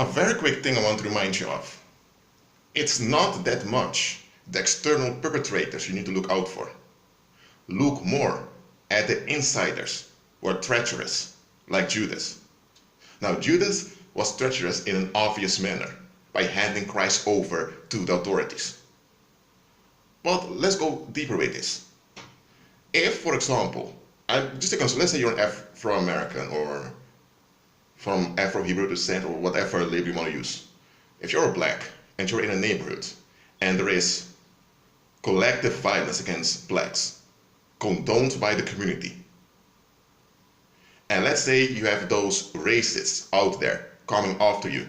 A very quick thing I want to remind you of. It's not that much the external perpetrators you need to look out for. Look more at the insiders who are treacherous, like Judas. Now, Judas was treacherous in an obvious manner by handing Christ over to the authorities. But let's go deeper with this. If, for example, let's say you're an Afro-American or from Afro-Hebrew descent or whatever label you want to use. If you're black and you're in a neighborhood and there is collective violence against blacks condoned by the community, and let's say you have those racists out there coming after you,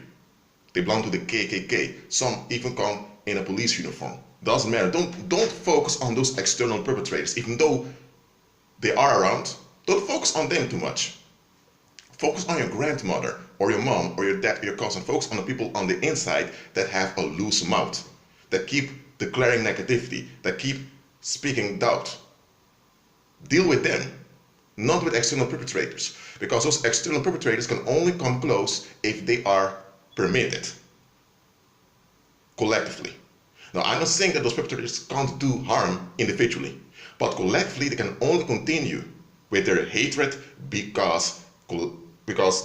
they belong to the KKK, some even come in a police uniform, doesn't matter. Don't focus on those external perpetrators. Even though they are around, don't focus on them too much. Focus on your grandmother or your mom or your dad or your cousin. Focus on the people on the inside that have a loose mouth, that keep declaring negativity, that keep speaking doubt. Deal with them, not with external perpetrators, because those external perpetrators can only come close if they are permitted collectively. Now, I'm not saying that those perpetrators can't do harm individually, but collectively they can only continue with their hatred because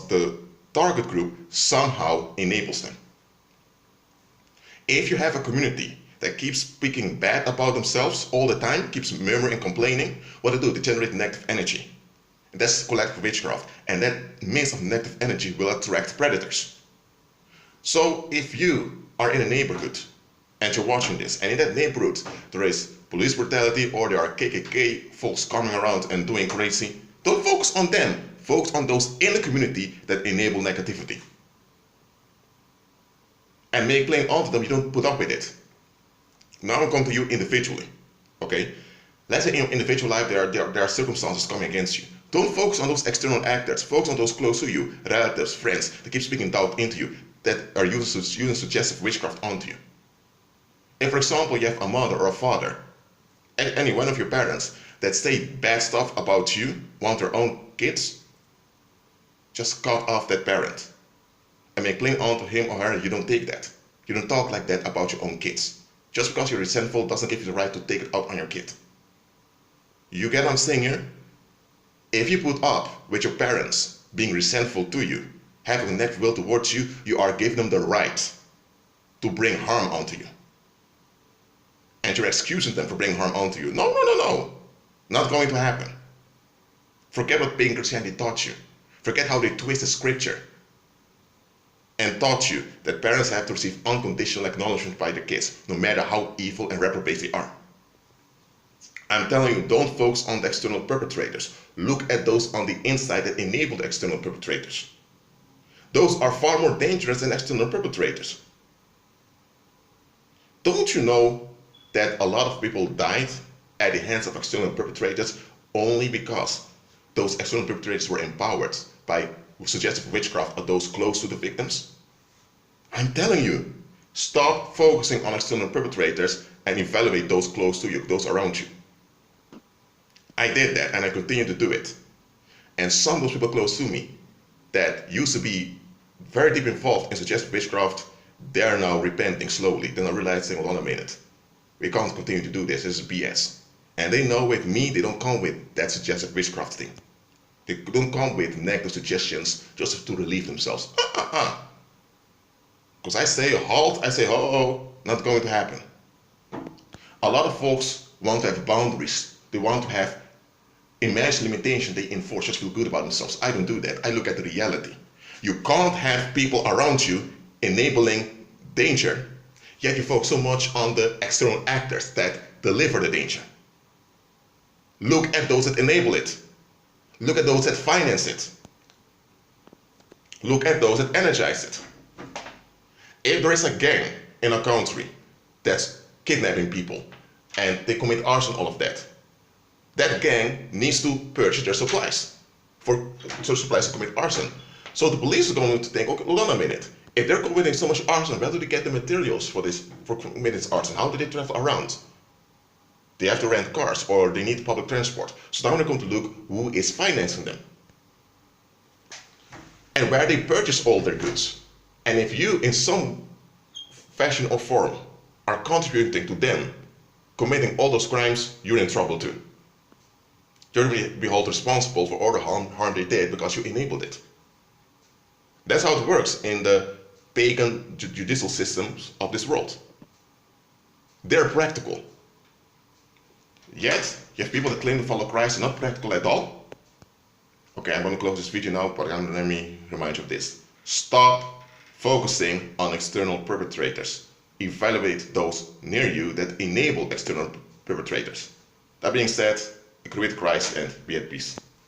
the target group somehow enables them. If you have a community that keeps speaking bad about themselves all the time, keeps murmuring and complaining, what do? They generate negative energy. And that's collective witchcraft. And that mix of negative energy will attract predators. So if you are in a neighborhood and you're watching this, and in that neighborhood there is police brutality or there are KKK folks coming around and doing crazy, don't focus on them. Focus on those in the community that enable negativity. And make plain onto them you don't put up with it. Now I'm coming to you individually. Okay? Let's say in your individual life there are circumstances coming against you. Don't focus on those external actors. Focus on those close to you, relatives, friends, that keep speaking doubt into you, that are using suggestive witchcraft onto you. If, for example, you have a mother or a father, any one of your parents, that say bad stuff about you, want their own kids, just cut off that parent and make plain onto him or her you don't take that. You don't talk like that about your own kids. Just because you're resentful doesn't give you the right to take it out on your kid. You get what I'm saying here? If you put up with your parents being resentful to you, having a negative will towards you, you are giving them the right to bring harm onto you. And you're excusing them for bringing harm onto you. No. Not going to happen. Forget what pagan Christianity taught you. Forget how they twisted scripture and taught you that parents have to receive unconditional acknowledgement by their kids, no matter how evil and reprobate they are. I'm telling you, don't focus on the external perpetrators. Look at those on the inside that enable the external perpetrators. Those are far more dangerous than external perpetrators. Don't you know that a lot of people died at the hands of external perpetrators only because those external perpetrators were empowered by suggestive witchcraft of those close to the victims? I'm telling you, stop focusing on external perpetrators and evaluate those close to you, those around you. I did that and I continue to do it. And some of those people close to me that used to be very deep involved in suggestive witchcraft, they're now repenting slowly. They're now realizing, hold on a minute, we can't continue to do this, this is BS. And they know with me, they don't come with that suggestive witchcraft thing. They don't come with negative suggestions just to relieve themselves. Because I say halt, I say ho, not going to happen. A lot of folks want to have boundaries. They want to have imagined limitations they enforce just to feel good about themselves. I don't do that. I look at the reality. You can't have people around you enabling danger, yet you focus so much on the external actors that deliver the danger. Look at those that enable it. Look at those that finance it. Look at those that energize it. If there is a gang in a country that's kidnapping people and they commit arson, all of that, that gang needs to purchase their supplies for supplies to commit arson. So the police are going to think, okay, hold on a minute. If they're committing so much arson, where do they get the materials for committing this arson? How do they travel around? They have to rent cars or they need public transport. So now they're going to look who is financing them and where they purchase all their goods. And if you, in some fashion or form, are contributing to them committing all those crimes, you're in trouble too. You're to be held responsible for all the harm they did because you enabled it. That's how it works in the pagan judicial systems of this world. They're practical. Yet, you have people that claim to follow Christ and not practical at all. Okay, I'm going to close this video now, but let me remind you of this. Stop focusing on external perpetrators. Evaluate those near you that enable external perpetrators. That being said, agree with Christ and be at peace.